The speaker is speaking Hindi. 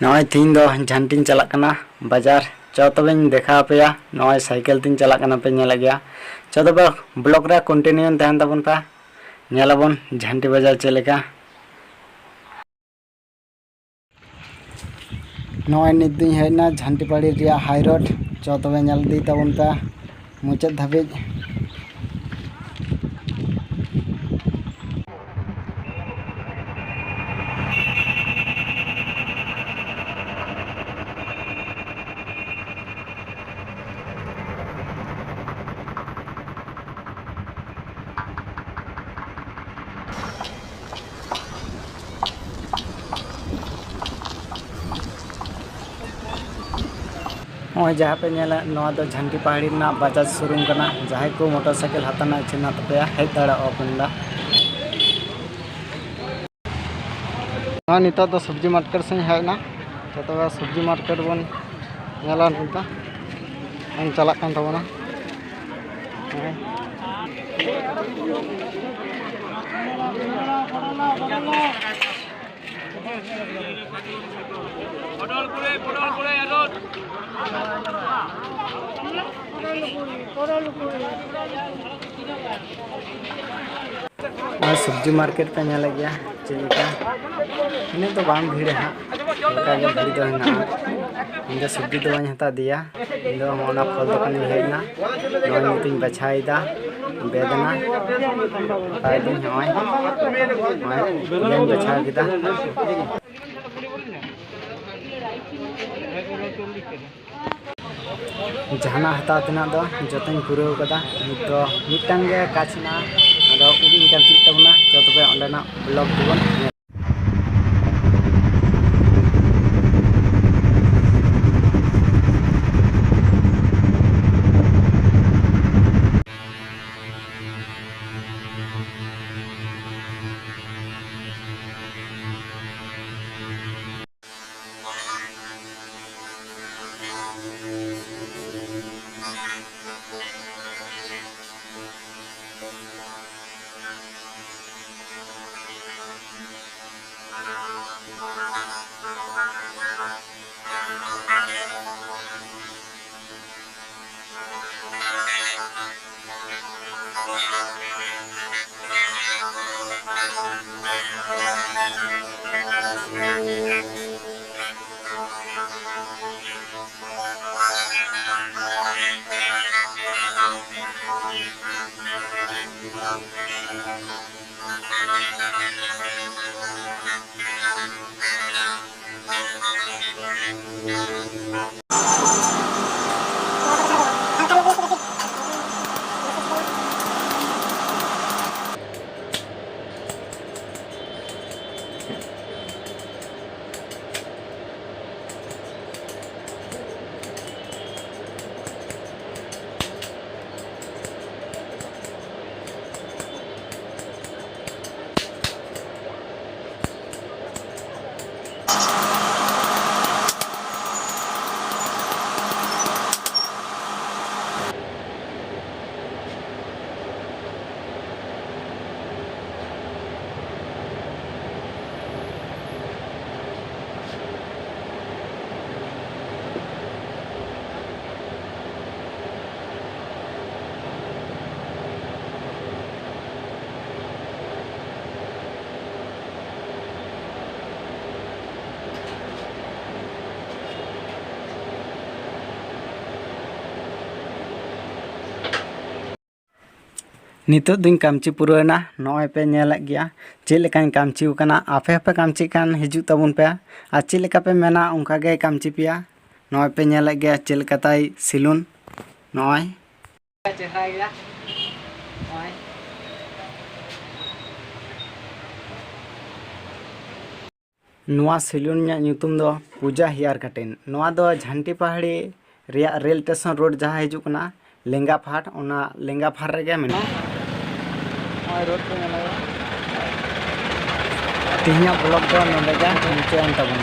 नॉय तीन दो झंटिन चलक कना बाजार चो तबेन देखा पेया नॉय साइकिल तीन चलक कना पे नेला गया चो तबे ब्लॉग रे कंटिन्यू तहन तबन पा नेलाबन झंटी बाजार चलेका नॉय निदुई हेना झंटी पाड़ी रिया हाई रोड चो तबे नेल दी तबन पा मुचाद धाबिज जहाँ पे नेला नवा दो झंटी पहाड़ी ना बजाज शोरूम कना जहाँ को मोटरसाइकिल हाथाना इच्छा तपे हेज दाड़ा अपना नित तो सब्जी मार्केट से हेजना तो सब्जी मार्केट बन नेला नित चला तबना सब्जी मार्केट पे नेला गया चलका इन्हें तो बाम भीड़ हाँ भीड़ तो हेना इन सब्जी तो बी हता दिया इन फल दुकान हेजना नीतिन बछाईदा बेदना बछा किदा जहाना हता तना दो जतन पुराव कदा नित दो मिटंग गे काचना आदो उबिन कांति तबना जो तबे अंडना ब्लॉग दिबन नितो दिन कामची पुराना नॉय पे नेला गया चेलेकान कामची उकना आपे आपे कामची कान हिजु तबुन पे आ चेलेका पे मेना उनका गे कामची पिया नॉय पे नेला गया चेलेका ताई सिलुन नॉय चेहरा गया नॉय नोआ सिलुन न्या न्यूतुम दो पूजा हेयर कटिंग नोआ दो झंटी पहाड़ी रिया रेल स्टेशन रोड जहाँ हिजु कना लेंगा फाट ओना लेंगा फाट रे मेना रोड पे मेना तिहिया ब्लॉग दो नोंडे जा नीचे तबन।